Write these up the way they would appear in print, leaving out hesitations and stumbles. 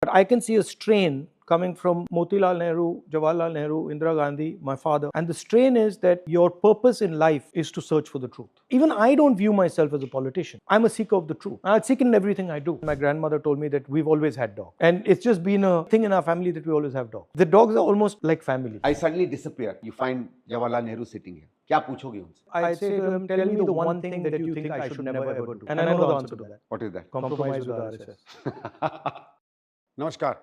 But I can see a strain coming from Motilal Nehru, Jawaharlal Nehru, Indira Gandhi, my father. And the strain is that your purpose in life is to search for the truth. Even I don't view myself as a politician. I'm a seeker of the truth. I'll seek in everything I do. My grandmother told me that we've always had dogs. And it's just been a thing in our family that we always have dogs. The dogs are almost like family. I suddenly disappear. You find Jawaharlal Nehru sitting here. क्या पूछोगे उनसे? I'd say to him, tell me the one thing that you think I should never ever do. And I know the answer to that. What is that? Compromise with RSS. नमस्कार,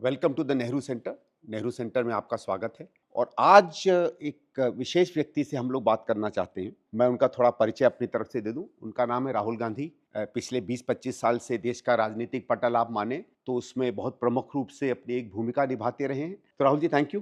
welcome to the Nehru centre. Nehru centre में आपका स्वागत है। और आज एक विशेष व्यक्ति से हम लोग बात करना चाहते हैं। मैं उनका थोड़ा परिचय अपनी तरफ से दे दूं। उनका नाम है राहुल गांधी। पिछले 20-25 साल से देश का राजनीतिक पटल आप माने तो उसमें बहुत प्रमुख रूप से अपनी एक भूमिका निभाते रहे हैं। तो Rahul ji, thank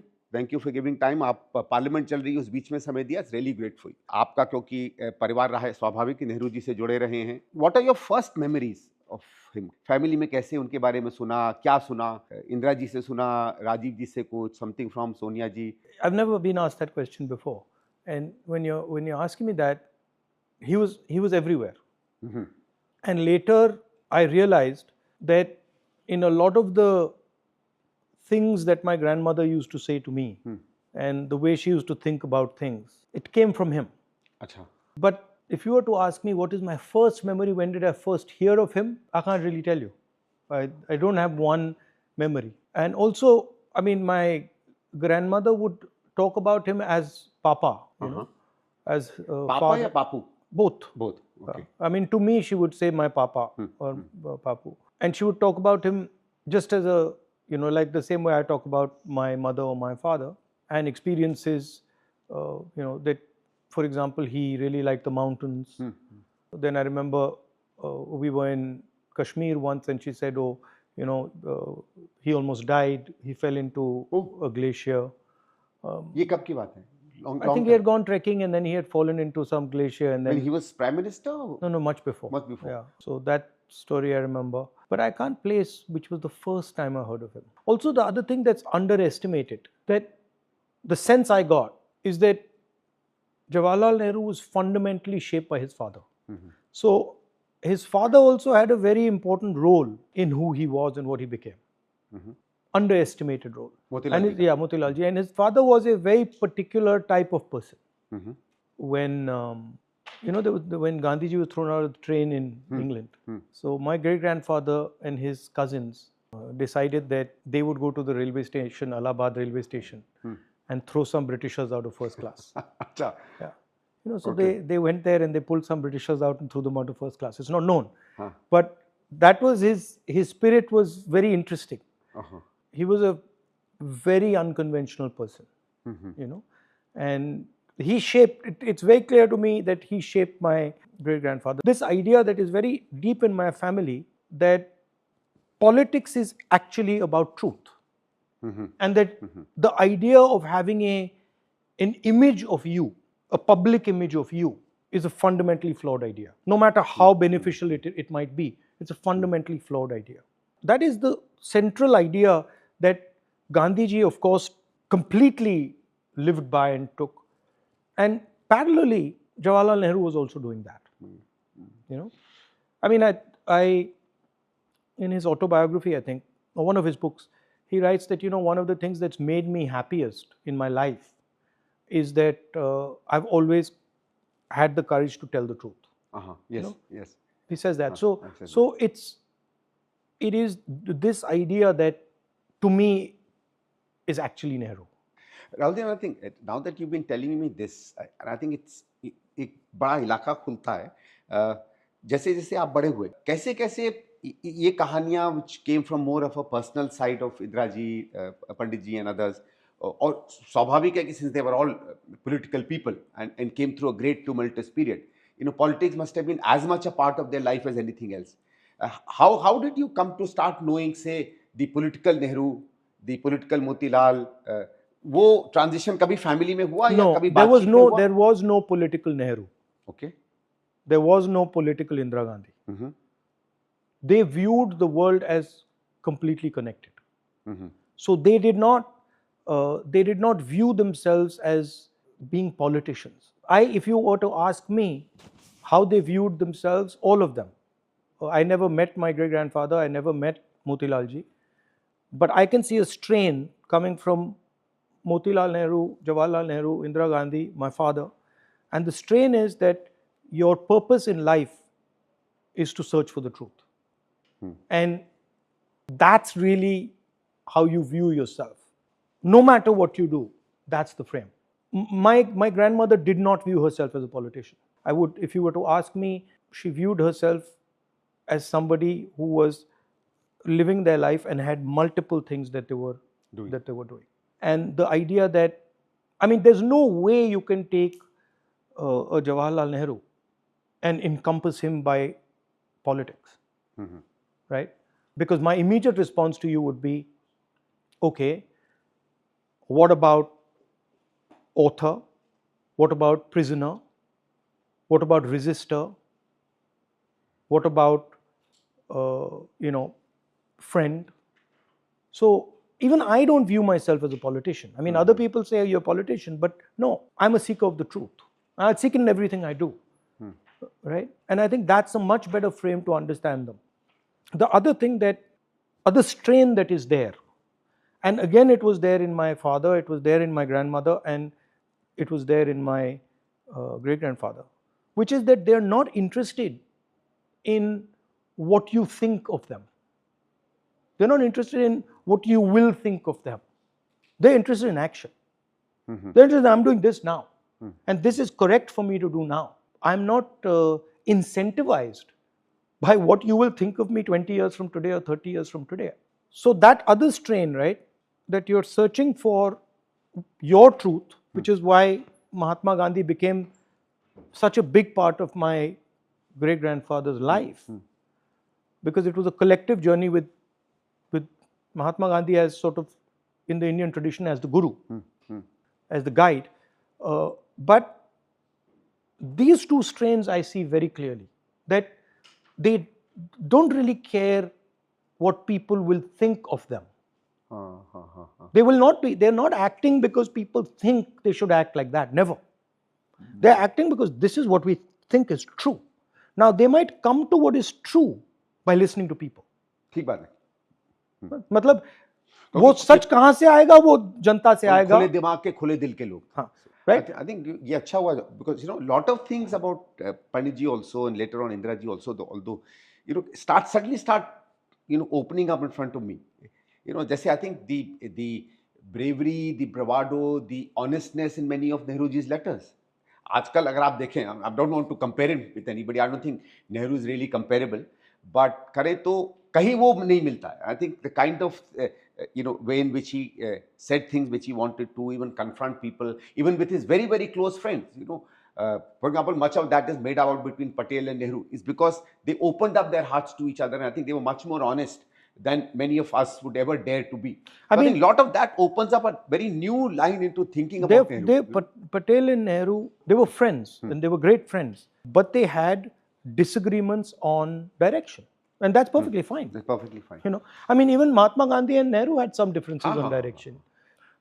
you for giving time. आप पार्लियामेंट चल रही है, उस बीच में समय दिया, इट्स रियली ग्रेटफुल। आपका क्योंकि परिवार रहा है, स्वाभाविक नेहरू जी से जुड़े रहे हैं। What are your first memories of him? Family में कैसे उनके बारे में सुना, क्या सुना? इंदिरा जी से सुना, राजीव जी से कुछ, something from Sonia ji? I've never been asked that question before, and when you're asking me that, he was everywhere. Mm-hmm. And later I realized that in a lot of the things that my grandmother used to say to me, and the way she used to think about things, it came from him. अच्छा. But if you were to ask me what is my first memory, when did I first hear of him, I can't really tell you. I don't have one memory. And also, I mean, my grandmother would talk about him as Papa, you know, as पापा father. या पापू? Both. Okay. I mean, to me, she would say my Papa or Papu. And she would talk about him just as a, you know, like the same way I talk about my mother or my father, and experiences, you know, that, for example, he really liked the mountains. Then I remember we were in Kashmir once, and she said, oh, you know, he almost died. He fell into a glacier. ये कब की बात है? I think he had gone trekking and then he had fallen into some glacier, and then When he was prime minister? no, much before. Much before. Yeah. So that story I remember, but I can't place which was the first time I heard of him. Also, the other thing that's underestimated, that the sense I got is that Jawaharlal Nehru was fundamentally shaped by his father. So his father also had a very important role in who he was and what he became. Underestimated role. Motilal Ji. Motilal Ji. And his father was a very particular type of person. When you know, when Gandhiji was thrown out of the train in England, so my great-grandfather and his cousins decided that they would go to the railway station, Allahabad railway station, and throw some Britishers out of first class. अच्छा. Yeah. You know, so they went there and they pulled some Britishers out and threw them out of first class. It's not known, but that was his spirit was very interesting. He was a very unconventional person, you know, and he shaped, it's very clear to me that he shaped my great-grandfather. This idea that is very deep in my family, that politics is actually about truth. And that the idea of having an image of you, a public image of you, is a fundamentally flawed idea. No matter how beneficial it might be, it's a fundamentally flawed idea. That is the central idea that Gandhiji, of course, completely lived by and took. And parallelly, Jawaharlal Nehru was also doing that. You know, I mean, I in his autobiography, I think, or one of his books, he writes that, you know, one of the things that's made me happiest in my life is that I've always had the courage to tell the truth. Yes, You know? yes. He says that. So it is this idea that, to me, is actually Nehru. Rahul ji, I think now that you've been telling me this, and I think it's एक बड़ा इलाका खुलता है। जैसे जैसे आप बड़े हुए, कैसे कैसे ये कहानियाँ which came from more of a personal side of Indira ji, Pandit ji and others, और स्वाभाविक है कि since they were all political people and came through a great tumultuous period, you know, politics must have been as much a part of their life as anything else. How did you come to start knowing, say, the political Nehru, the political Motilal? वो transition कभी family में हुआ या कभी बातचीत में हुआ? There was no political Nehru. Okay. There was no political Indira Gandhi. They viewed the world as completely connected. So they did not view themselves as being politicians. If you were to ask me how they viewed themselves, all of them. I never met my great-grandfather. I never met Motilal ji. But I can see a strain coming from Motilal Nehru, Jawaharlal Nehru, Indira Gandhi, my father. And the strain is that your purpose in life is to search for the truth. And that's really how you view yourself. No matter what you do, that's the frame. My grandmother did not view herself as a politician. I would, if you were to ask me, she viewed herself as somebody who was living their life and had multiple things that they were doing. And the idea that, I mean, there's no way you can take a Jawaharlal Nehru and encompass him by politics, right? Because my immediate response to you would be, okay, what about author? What about prisoner? What about resistor? What about, friend? So even I don't view myself as a politician. I mean, other people say you're a politician, but no, I'm a seeker of the truth. I seek in everything I do, right? And I think that's a much better frame to understand them. The other strain that is there, and again, it was there in my father, it was there in my grandmother, and it was there in my great-grandfather, which is that they're not interested in what you think of them. They're not interested in what you will think of them. They're interested in action. They're interested in, I'm doing this now. And this is correct for me to do now. I'm not incentivized by what you will think of me 20 years from today or 30 years from today. So that other strain, right, that you're searching for your truth, which is why Mahatma Gandhi became such a big part of my great-grandfather's life, because it was a collective journey with Mahatma Gandhi as sort of, in the Indian tradition, as the guru, as the guide. But these two strains I see very clearly, that they don't really care what people will think of them. They will not be, they're not acting because people think they should act like that, never. They're acting because this is what we think is true. Now, they might come to what is true by listening to people. ठीक बात है. मतलब वो सच कहां से आएगा, वो जनता से आएगा, खुले दिमाग के खुले दिल के लोग. हाँ, right? I think ये अच्छा हुआ, because lot of things about Pandit ji also, and later on Indira ji also, although suddenly start opening up in front of me. जैसे I think the bravery, the bravado, the honestness in many of Nehru ji's letters. आजकल अगर आप देखें, I don't want to compare him with anybody. I don't think Nehru is really comparable. But करें तो कहीं वो नहीं मिलता है. I think the kind of way in which he said things which he wanted to, even confront people, even with his very, very close friends. For example, much of that is made out between Patel and Nehru is because they opened up their hearts to each other, and I think they were much more honest than many of us would ever dare to be. I think a lot of that opens up a very new line into thinking about Nehru. Patel and Nehru, they were friends, and they were great friends, but they had disagreements on direction. And that's perfectly fine. That's perfectly fine. I mean, even Mahatma Gandhi and Nehru had some differences on direction.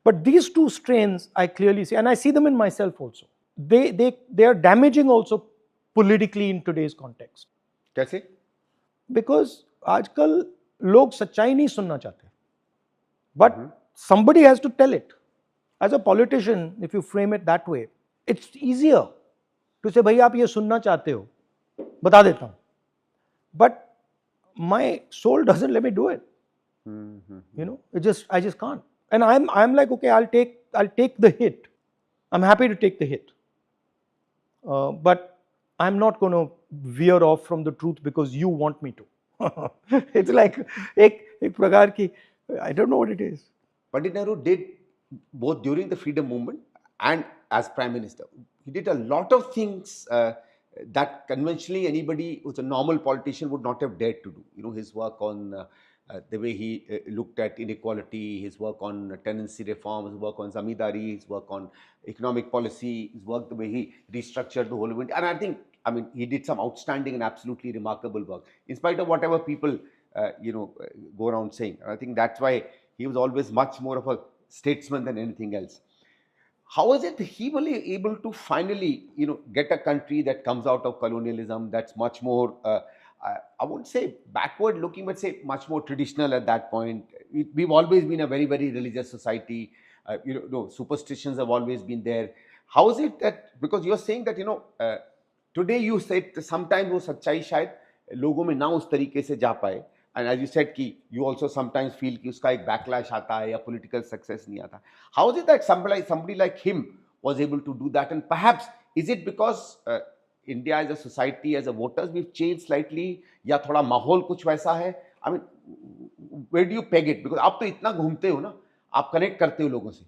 But these two strains, I clearly see, and I see them in myself also. They are damaging also politically in today's context. कैसे? Because आजकल लोग सच्चाई नहीं सुनना चाहते. But somebody has to tell it. As a politician, if you frame it that way, it's easier to say, भाई आप ये सुनना चाहते हो, बता देता हूँ. But my soul doesn't let me do it. I just can't. And I'm like, okay, I'll take the hit. I'm happy to take the hit. But I'm not going to veer off from the truth because you want me to. It's like ek prakar ki, I don't know what it is. Pandit Nehru did both during the freedom movement and as Prime Minister. He did a lot of things that conventionally anybody who's a normal politician would not have dared to do. His work on the way he looked at inequality, his work on tenancy reform, his work on zamindari, his work on economic policy, his work the way he restructured the whole of India. And I think, he did some outstanding and absolutely remarkable work, in spite of whatever people, go around saying. And I think that's why he was always much more of a statesman than anything else. How is it he was able to finally, get a country that comes out of colonialism, that's much more, I wouldn't say backward looking, but say much more traditional at that point, we've always been a very, very religious society. No, superstitions have always been there. How is it that, because you're saying that, today you said sometimes वो सच्चाई शायद लोगों में ना उस तरीके से जा पाए, and as you said कि you also sometimes feel कि उसका एक backlash आता है या political success नहीं आता. How is it that somebody like him was able to do that? And perhaps is it because India as a society, as a voters, we've changed slightly, या थोड़ा माहौल कुछ वैसा है? I mean, where do you peg it? Because आप तो इतना घूमते हो ना, आप कनेक्ट करते हो लोगों से.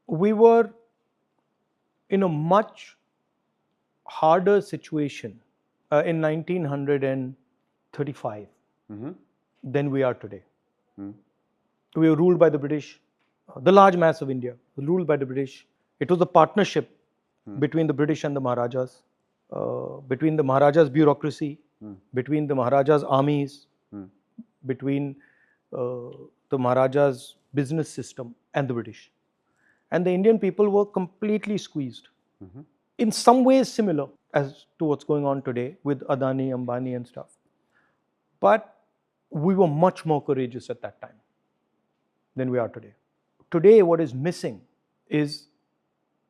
We were in a much harder situation in 1935 than we are today. We were ruled by the British. The large mass of India was ruled by the British. It was a partnership between the British and the Maharajas, between the Maharajas' bureaucracy, between the Maharajas' armies, between the Maharajas' business system and the British. And the Indian people were completely squeezed. In some ways similar as to what's going on today with Adani, Ambani and stuff. But we were much more courageous at that time than we are today. Today what is missing is,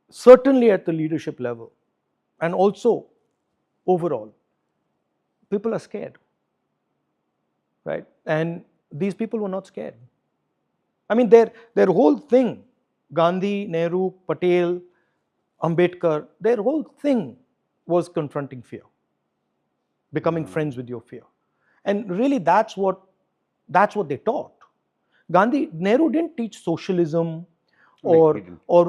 certainly at the leadership level and also overall, people are scared, right? And these people were not scared. I mean, their whole thing, Gandhi, Nehru, Patel, Ambedkar, their whole thing was confronting fear, becoming friends with your fear. And really that's what they taught. Nehru didn't teach socialism or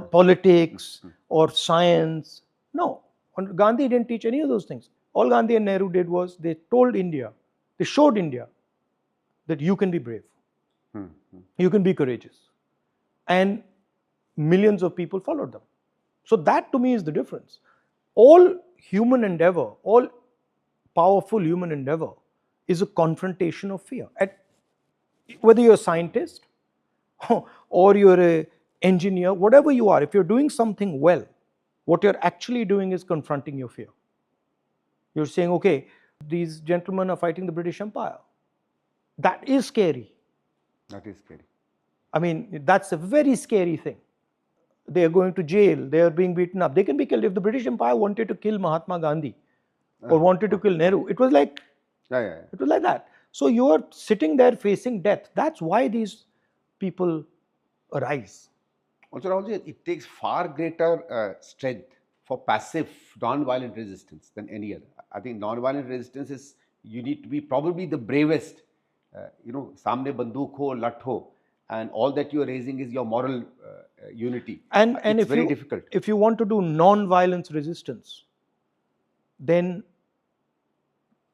politics or science. No, Gandhi didn't teach any of those things. All Gandhi and Nehru did was they told India, they showed India that you can be brave, you can be courageous. And millions of people followed them. So that to me is the difference. All human endeavor, all powerful human endeavor is a confrontation of fear. Whether you're a scientist or you're an engineer, whatever you are, if you're doing something well, what you're actually doing is confronting your fear. You're saying, okay, these gentlemen are fighting the British Empire. That is scary. That is scary. I mean, that's a very scary thing. They are going to jail, they are being beaten up, they can be killed. If the British Empire wanted to kill Mahatma Gandhi or wanted to kill Nehru, it was like, it was like that. So you are sitting there facing death. That's why these people arise. Also, Rahulji, it takes far greater strength for passive, non-violent resistance than any other. I think non-violent resistance is, you need to be probably the bravest. Samne banduk ho, lat ho, and all that you are raising is your moral unity. And it's very difficult. If you want to do non-violence resistance, then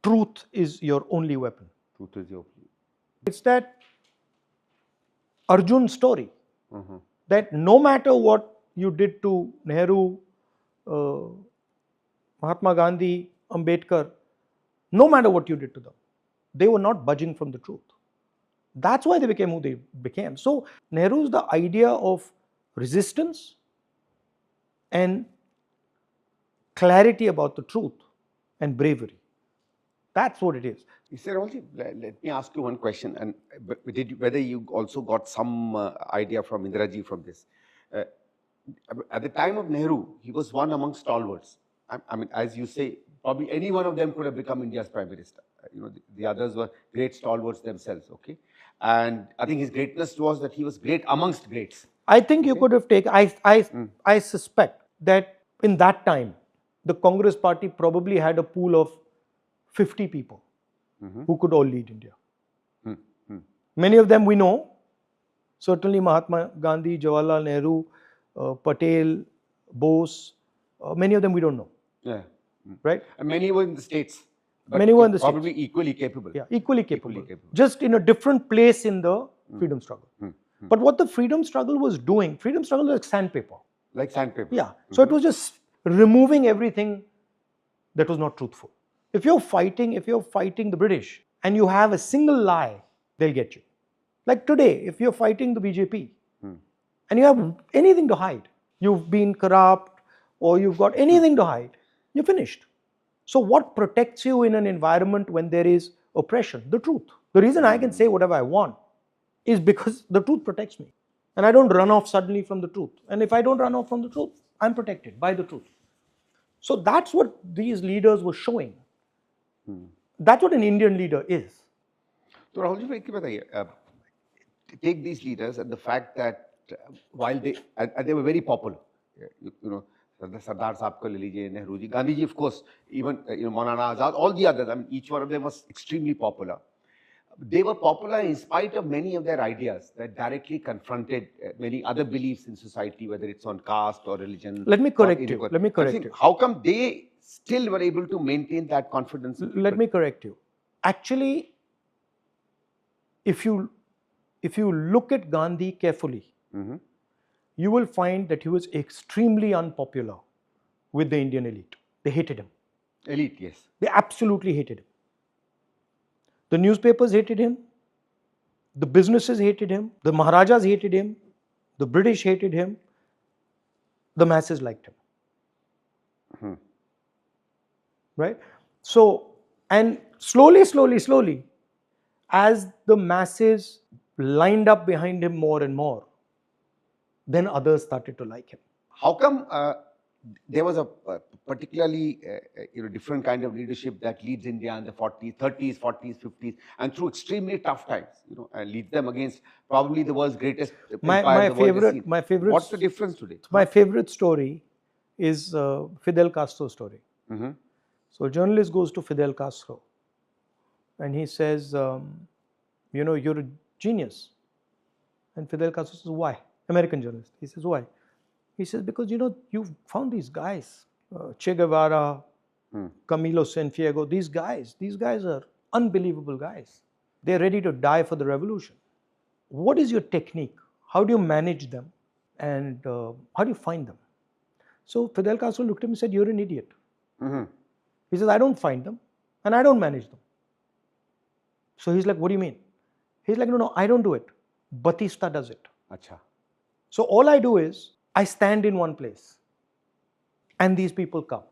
truth is your only weapon. Truth is your only. It's that Arjun story, that no matter what you did to Nehru, Mahatma Gandhi, Ambedkar, no matter what you did to them, they were not budging from the truth. That's why they became who they became. So Nehru's the idea of resistance and clarity about the truth and bravery. That's what it is. Sir, also, let me ask you one question, and whether you also got some idea from Indira ji from this. At the time of Nehru, he was one among stalwarts. I mean, as you say, probably any one of them could have become India's Prime Minister. The others were great stalwarts themselves, okay? And I think his greatness was that he was great amongst greats. I think you could have taken, I suspect that in that time, the Congress party probably had a pool of 50 people who could all lead India. Many of them we know, certainly Mahatma Gandhi, Jawaharlal Nehru, Patel, Bose, many of them we don't know. Yeah. Right? And many were in the States. Many were in the probably States. Equally capable. Yeah, equally capable. Just in a different place in the freedom struggle. But what the freedom struggle was doing, freedom struggle was like sandpaper. Like sandpaper. Yeah. So it was just removing everything that was not truthful. If you're fighting the British and you have a single lie, they'll get you. Like today, if you're fighting the BJP and you have anything to hide, you've been corrupt or you've got anything to hide, you're finished. So what protects you in an environment when there is oppression? The truth. The reason I can say whatever I want is because the truth protects me. And I don't run off suddenly from the truth. And if I don't run off from the truth, I'm protected by the truth. So that's what these leaders were showing. That's what an Indian leader is. तो राहुल जी एक बताइए, take these leaders and the fact that while they were very popular, you know, Sardar Sahab ko le lijiye, Nehru ji, Gandhi ji, of course, even Maulana Azad, all the others, I mean, each one of them was extremely popular. They were popular in spite of many of their ideas that directly confronted many other beliefs in society, whether it's on caste or religion. Let me correct you. Let me correct you. How come they still were able to maintain that confidence? Let me correct you. Actually, if you look at Gandhi carefully, you will find that he was extremely unpopular with the Indian elite. They hated him. Elite, yes. They absolutely hated him. The newspapers hated him. The businesses hated him. The Maharajas hated him. The British hated him. The masses liked him. Right? So, and slowly, as the masses lined up behind him more and more, then others started to like him. How come there was a particularly different kind of leadership that leads India in the 30s, 40s, 50s, and through extremely tough times, and leads them against probably the world's greatest empire the world has seen. My favorite. What's the difference today? My favorite story is Fidel Castro's story. So a journalist goes to Fidel Castro, and he says, you're a genius. And Fidel Castro says, why? American journalist. He says, why? He says, because you've found these guys, Che Guevara, Camilo Cienfuegos, these guys are unbelievable guys. They're ready to die for the revolution. What is your technique? How do you manage them? And how do you find them? So Fidel Castro looked at him and said, you're an idiot. He says, I don't find them and I don't manage them. So he's like, what do you mean? He's like, no, I don't do it. Batista does it. Acha. So all I do is, I stand in one place and these people come.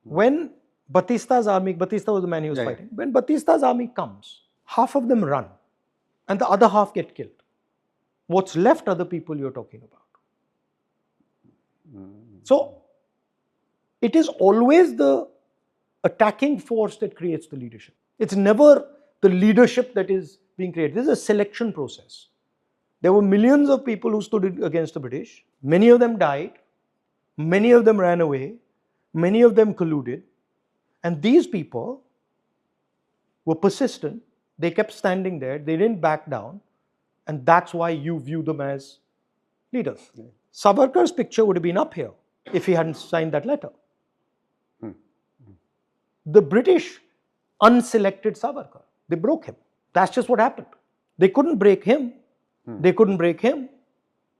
When Batista's army, Batista was the man he was fighting. When Batista's army comes, half of them run and the other half get killed. What's left are the people you're talking about. So it is always the attacking force that creates the leadership. It's never the leadership that is being created. This is a selection process. There were millions of people who stood against the British. Many of them died. Many of them ran away. Many of them colluded. And these people were persistent. They kept standing there. They didn't back down. And that's why you view them as leaders. Savarkar's picture would have been up here if he hadn't signed that letter. The British unselected Savarkar. They broke him. That's just what happened. They couldn't break him. They couldn't break him.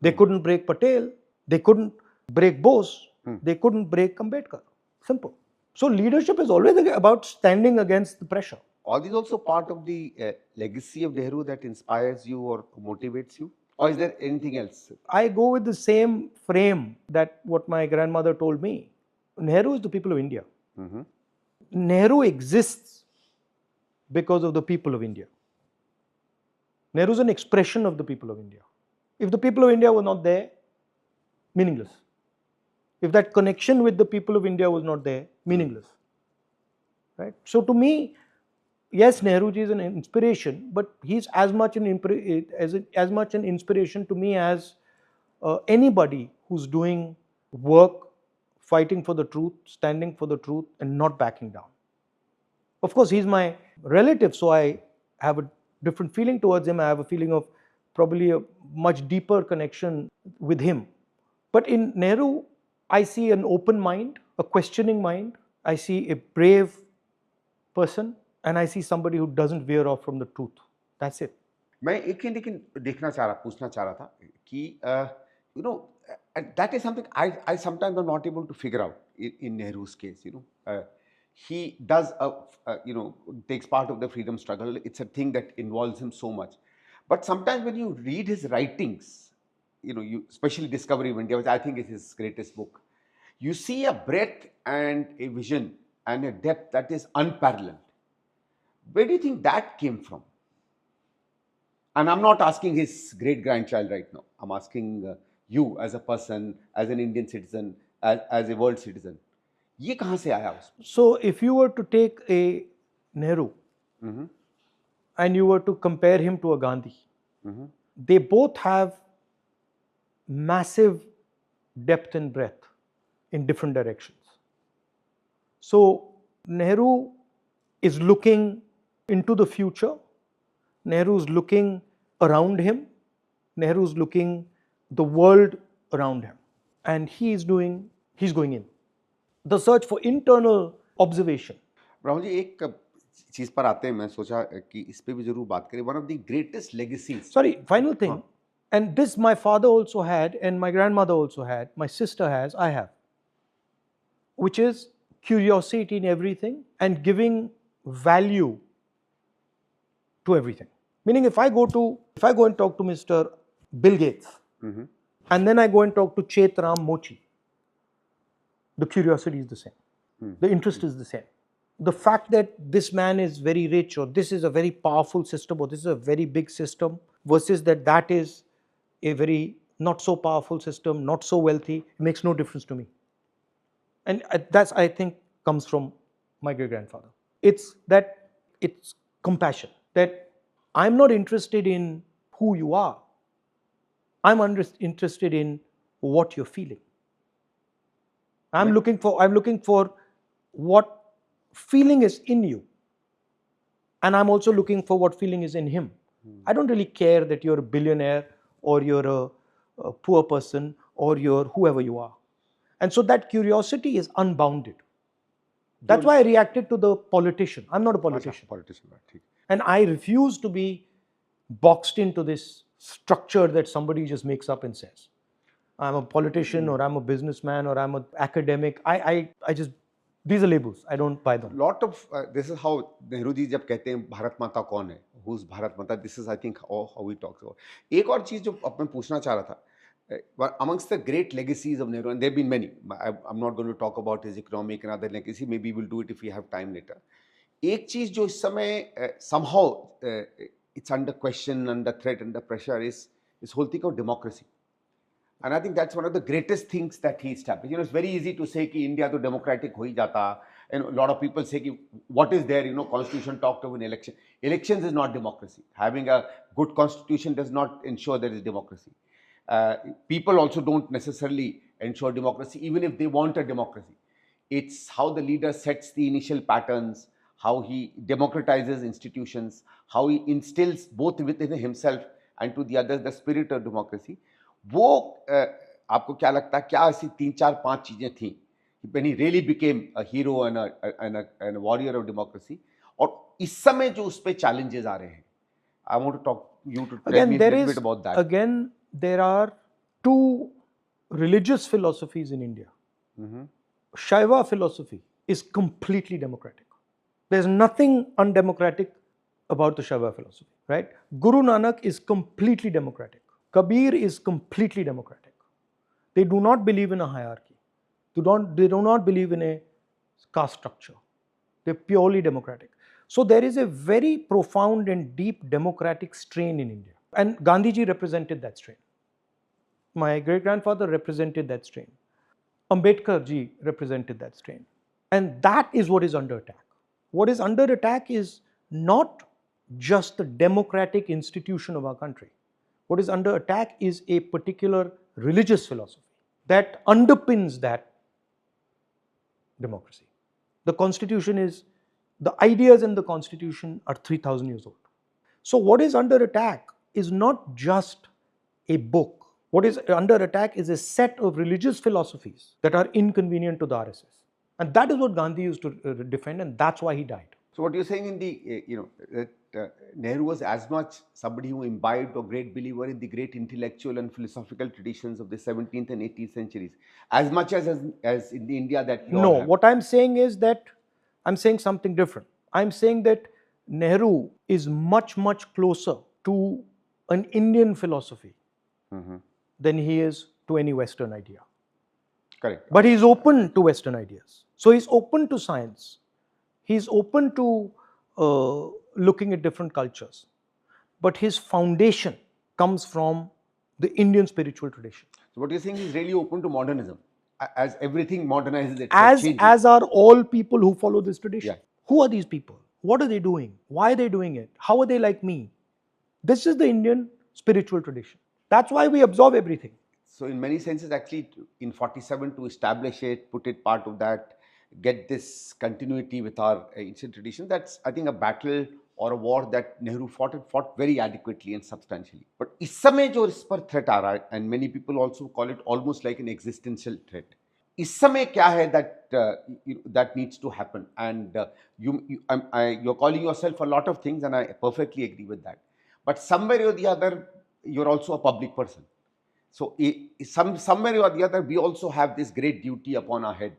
They couldn't break Patel. They couldn't break Bose. They couldn't break Ambedkar. Simple. So leadership is always about standing against the pressure. Are these also part of the legacy of Nehru that inspires you or motivates you? Or is there anything else? I go with the same frame that what my grandmother told me. Nehru is the people of India. Nehru exists because of the people of India. Nehru is an expression of the people of India. If the people of India were not there, meaningless. If that connection with the people of India was not there, meaningless. Right? So to me, yes, Nehru ji is an inspiration, but he's as much an inspiration to me as anybody who's doing work, fighting for the truth, standing for the truth, and not backing down. Of course, he's my relative, so I have a different feeling towards him. I have a feeling of probably a much deeper connection with him. But in Nehru, I see an open mind, a questioning mind. I see a brave person, and I see somebody who doesn't veer off from the truth. That's it. मैं एक लेकिन पूछना चाह रहा था कि that is something I sometimes am not able to figure out in Nehru's case. He does takes part of the freedom struggle. It's a thing that involves him so much. But sometimes when you read his writings, you especially Discovery of India, which I think is his greatest book, you see a breadth and a vision and a depth that is unparalleled. Where do you think that came from? And I'm not asking his great grandchild right now. I'm asking you as a person, as an Indian citizen, as a world citizen. ये कहाँ से आया उसमें? So if you were to take a Nehru and you were to compare him to a Gandhi, they both have massive depth and breadth in different directions. So Nehru is looking into the future. Nehru is looking around him. Nehru is looking the world around him. And he's going in. The search for internal observation. Rahul ji, एक चीज पर आते हैं, मैं सोचा कि इस पे भी जरूर बात करें. One of the greatest legacies. Sorry, final thing. And this my father also had, and my grandmother also had, my sister has, I have, which is curiosity in everything and giving value to everything. Meaning, if I go and talk to Mr. Bill Gates, and then I go and talk to Chetram Mochi, the curiosity is the same. The interest is the same. The fact that this man is very rich, or this is a very powerful system, or this is a very big system, versus that is a very not so powerful system, not so wealthy, makes no difference to me. And that's, I think, comes from my great grandfather. It's compassion, that I'm not interested in who you are. I'm interested in what you're feeling. I'm looking for what feeling is in you. And I'm also looking for what feeling is in him. I don't really care that you're a billionaire or you're a poor person or you're whoever you are. And so that curiosity is unbounded. That's why I reacted to the politician. I'm not a politician. And I refuse to be boxed into this structure that somebody just makes up and says. I'm a politician, or I'm a businessman, or I'm an academic. I just, these are labels. I don't buy them. Lot of this is how Nehru ji जब कहते हैं भारत माता कौन है, who's Bharat Mata, this is I think how he talks about. एक और चीज जो अब मैं पूछना चाह रहा था, amongst the great legacies of Nehru, and there have been many. I'm not going to talk about his economic and other legacy. Maybe we'll do it if we have time later. एक चीज जो इस समय somehow it's under question, under threat, under pressure is this whole thing of democracy. And I think that's one of the greatest things that he established. It's very easy to say कि India तो democratic हो ही जाता. And a lot of people say कि what is there, constitution talked of an election. Elections is not democracy. Having a good constitution does not ensure there is democracy. People also don't necessarily ensure democracy, even if they want a democracy. It's how the leader sets the initial patterns, how he democratizes institutions, how he instills both within himself and to the others the spirit of democracy. वो आपको क्या लगता है, क्या ऐसी 3-4-5 चीजें थी when he really became a hero and a warrior of democracy, और इस समय जो उस पे challenges आ रहे हैं, I want to talk you to tell me a little bit about that. Again, there are two religious philosophies in India. Shaiva philosophy is completely democratic. There's nothing undemocratic about the Shaiva philosophy, right? Guru Nanak is completely democratic. Kabir is completely democratic. They do not believe in a hierarchy. They do not believe in a caste structure. They're purely democratic. So there is a very profound and deep democratic strain in India. And Gandhiji represented that strain. My great-grandfather represented that strain. Ambedkar ji represented that strain. And that is what is under attack. What is under attack is not just the democratic institution of our country. What is under attack is a particular religious philosophy that underpins that democracy. The constitution is, the ideas in the constitution are 3,000 years old. So what is under attack is not just a book. What is under attack is a set of religious philosophies that are inconvenient to the RSS. And that is what Gandhi used to defend, and that's why he died. So what you're saying in the, that Nehru was as much somebody who imbibed or great believer in the great intellectual and philosophical traditions of the 17th and 18th centuries, as much as in the India that you No, have. what I'm saying is that, I'm saying something different. I'm saying that Nehru is much, much closer to an Indian philosophy than he is to any Western idea. Correct. But he's open to Western ideas. So he's open to science. He's open to looking at different cultures. but his foundation comes from the Indian spiritual tradition. So what you're saying is really open to modernism, as everything modernizes itself, changes. As are all people who follow this tradition. Yeah. Who are these people? What are they doing? Why are they doing it? How are they like me? This is the Indian spiritual tradition. That's why we absorb everything. So in many senses, actually, in 47 to establish it, put it part of that, get this continuity with our ancient tradition, that's, I think, a battle or a war that Nehru fought and fought very adequately and substantially. But इस समय जो इस पर threat आ रहा है, and many people also call it almost like an existential threat. इस समय क्या है that needs to happen, and you're calling yourself a lot of things, and I perfectly agree with that. But somewhere or the other, you're also a public person. So somewhere or the other, we also have this great duty upon our head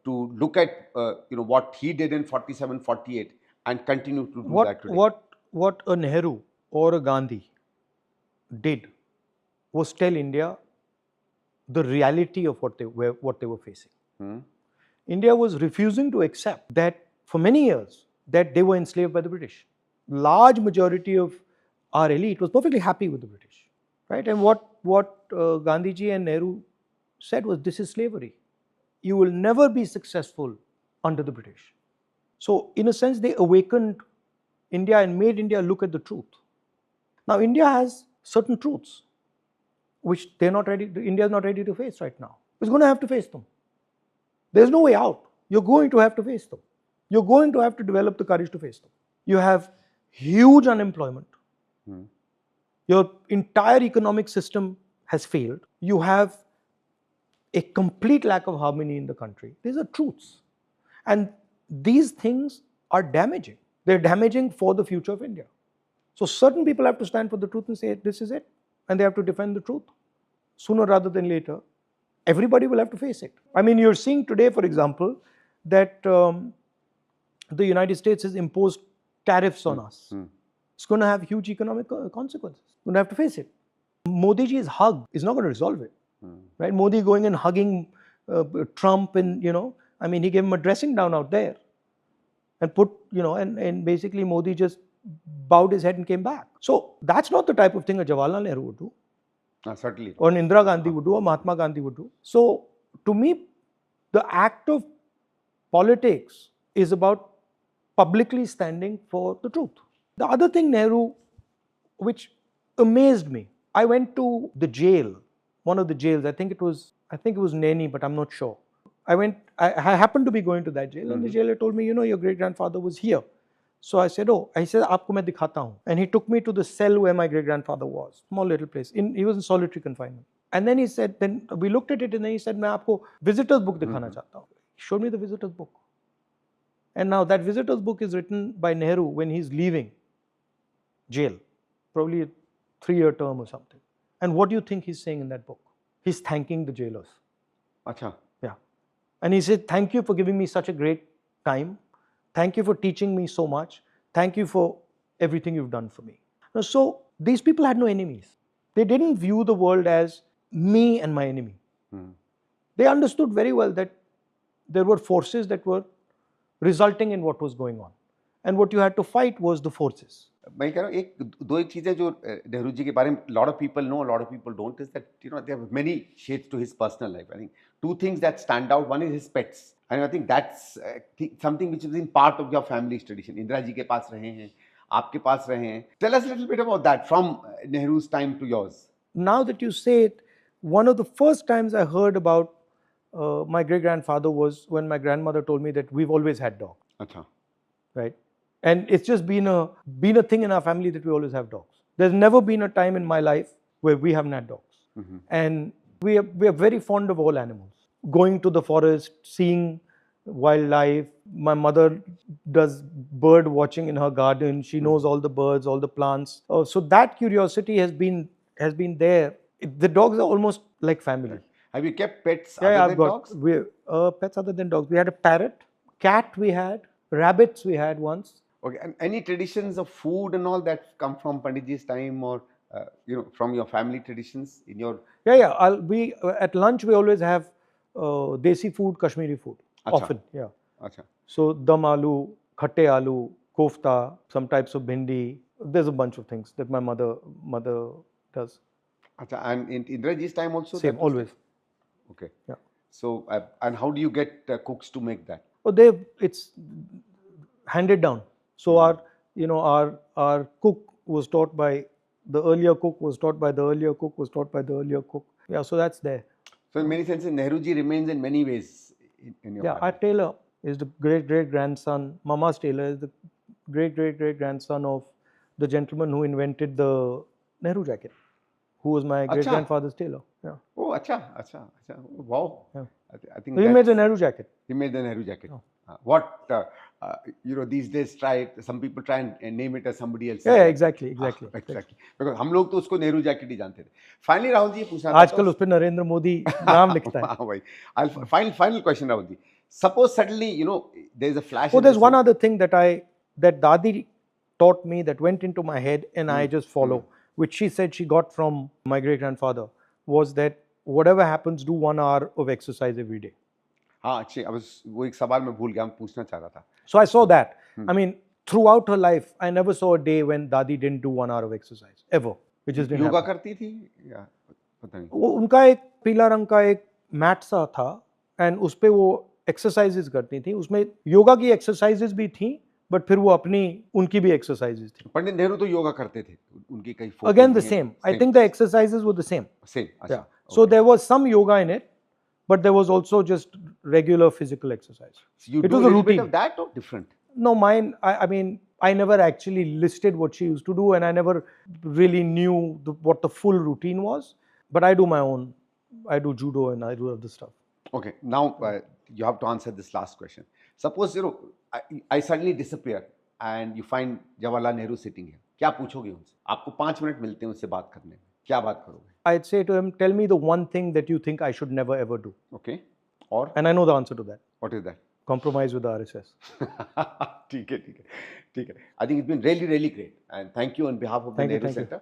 to look at what he did in 47, 48 and continue to do that today. What a Nehru or a Gandhi did was tell India the reality of what they were facing. India was refusing to accept that for many years that they were enslaved by the British. Large majority of our elite was perfectly happy with the British, right? And what Gandhiji and Nehru said was, this is slavery. You will never be successful under the British. So in a sense, they awakened India and made India look at the truth. Now India has certain truths which India is not ready to face right now. It's going to have to face them. There's no way out. You're going to have to face them. You're going to have to develop the courage to face them. You have huge unemployment. Your entire economic system has failed. You have a complete lack of harmony in the country. These are truths. And these things are damaging. They're damaging for the future of India. So certain people have to stand for the truth and say, this is it. And they have to defend the truth. Sooner rather than later, everybody will have to face it. I mean, you're seeing today, for example, that the United States has imposed tariffs on us. It's going to have huge economic consequences. We're going to have to face it. Modi ji's hug is not going to resolve it. Right? Modi going and hugging Trump, and I mean, he gave him a dressing down out there, and and basically Modi just bowed his head and came back. So that's not the type of thing a Jawaharlal Nehru would do. Certainly. Or an Indira Gandhi would do, or Mahatma Gandhi would do. So to me, the act of politics is about publicly standing for the truth. The other thing, Nehru, which amazed me, I went to the jail, one of the jails. I think it was Naini, but I'm not sure. I happened to be going to that jail, and the jailer told me, your great grandfather was here. So I said, aapko main dikhata hu. And he took me to the cell where my great grandfather was, small little place. He was in solitary confinement. And then he said, then we looked at it, and then he said, main aapko visitor's book dikhana chahta hu. He showed me the visitor's book. And now that visitor's book is written by Nehru when he's leaving jail, probably a 3-year term or something. And what do you think he's saying in that book? He's thanking the jailers. Acha. Yeah. And he said, thank you for giving me such a great time. Thank you for teaching me so much. Thank you for everything you've done for me. So these people had no enemies. They didn't view the world as me and my enemy. They understood very well that there were forces that were resulting in what was going on. And what you had to fight was the forces. मैं कह रहा हूँ दो चीजें जो नेहरू जी के बारे में lot of people know, a lot of people don't, is that there are many shades to his personal life. I think 2 things that stand out. One is his pets, and I think that's something which is in part of your family's tradition. Indira ji के पास रहे हैं, आपके पास रहे हैं. Tell us a little bit about that from Nehru's time to yours. Now that you say it, one of the first times I heard about my great grandfather was when my grandmother told me that we've always had dogs. Achha. Right? And it's just been a thing in our family that we always have dogs. There's never been a time in my life where we haven't had dogs. And we are very fond of all animals. Going to the forest, seeing wildlife. My mother does bird watching in her garden. She knows all the birds, all the plants. So that curiosity has been there. The dogs are almost like family. Have you kept pets other than dogs? Pets other than dogs. We had a parrot, cat we had, rabbits we had once. Okay, and any traditions of food and all that come from Panditji's time, or from your family traditions in your? Yeah. We at lunch we always have desi food, Kashmiri food. Achha. Often, yeah. Achha. So dum aloo, khatte aloo, kofta, some types of bhindi, There's a bunch of things that my mother does. Acha, and in Indraji's time also? Same, that was always. there? Okay. Yeah. So, and how do you get cooks to make that? Oh, it's handed down. So our cook was taught by the earlier cook, was taught by the earlier cook, was taught by the earlier cook. Yeah, so that's there. So in many senses, Nehruji remains in many ways in your Yeah, our family. tailor is the great grandson. Mama's tailor is the great grandson of the gentleman who invented the Nehru jacket, who was my great Acha. grandfather's tailor. Yeah. Oh, acha. Wow. Yeah. I think So he made the Nehru jacket. He made the Nehru jacket. Oh. These days some people try and name it as somebody else. Yeah, exactly. Exactly. Because हम लोग तो उसको Nehru jacket ही जानते थे. Finally, Rahul ji पूछना था. आजकल उस पे नरेंद्र मोदी नाम लिखता है. हाँ भाई. Final question, Rahul ji. Suppose suddenly, there's a flash. Oh, there's one other thing that Dadi taught me that went into my head and I just follow, which she said she got from my great grandfather, was that whatever happens, do 1 hour of exercise every day. हाँ, अच्छी. वो एक सवाल मैं भूल गया, मैं पूछना चाह रहा था. So I saw that. I mean, throughout her life, I never saw a day when Dadi didn't do 1 hour of exercise ever. It just didn't yoga happen. करती थी या पता नहीं. उनका एक पीला रंग का एक मैट सा था एंड उस पे वो एक्सरसाइजेज करती थी. उसमें योगा की एक्सरसाइजेज भी थी, बट फिर वो उनकी भी एक्सरसाइजेज थी. पंडित नेहरू तो योगा करते थे. उनकी कई again the same. I think the exercises were the same. अच्छा. So there was some yoga in it, but there was also just regular physical exercise. So you it do was a a little bit routine. of that or different? No, mine, I mean, I never actually listed what she used to do, and I never really knew what the full routine was. But I do my own. I do judo and I do other stuff. Okay, now you have to answer this last question. Suppose, I suddenly disappear and you find Jawaharlal Nehru sitting here. क्या पूछोगे उनसे? आपको 5 minute मिलते हैं उससे बात करने में. क्या बात करोगे? I'd say to him, tell me the one thing that you think I should never ever do. Okay. Or? And I know the answer to that. What is that? Compromise with the RSS. ठीक है. I think it's been really, really great. And thank you on behalf of the Nehru Center.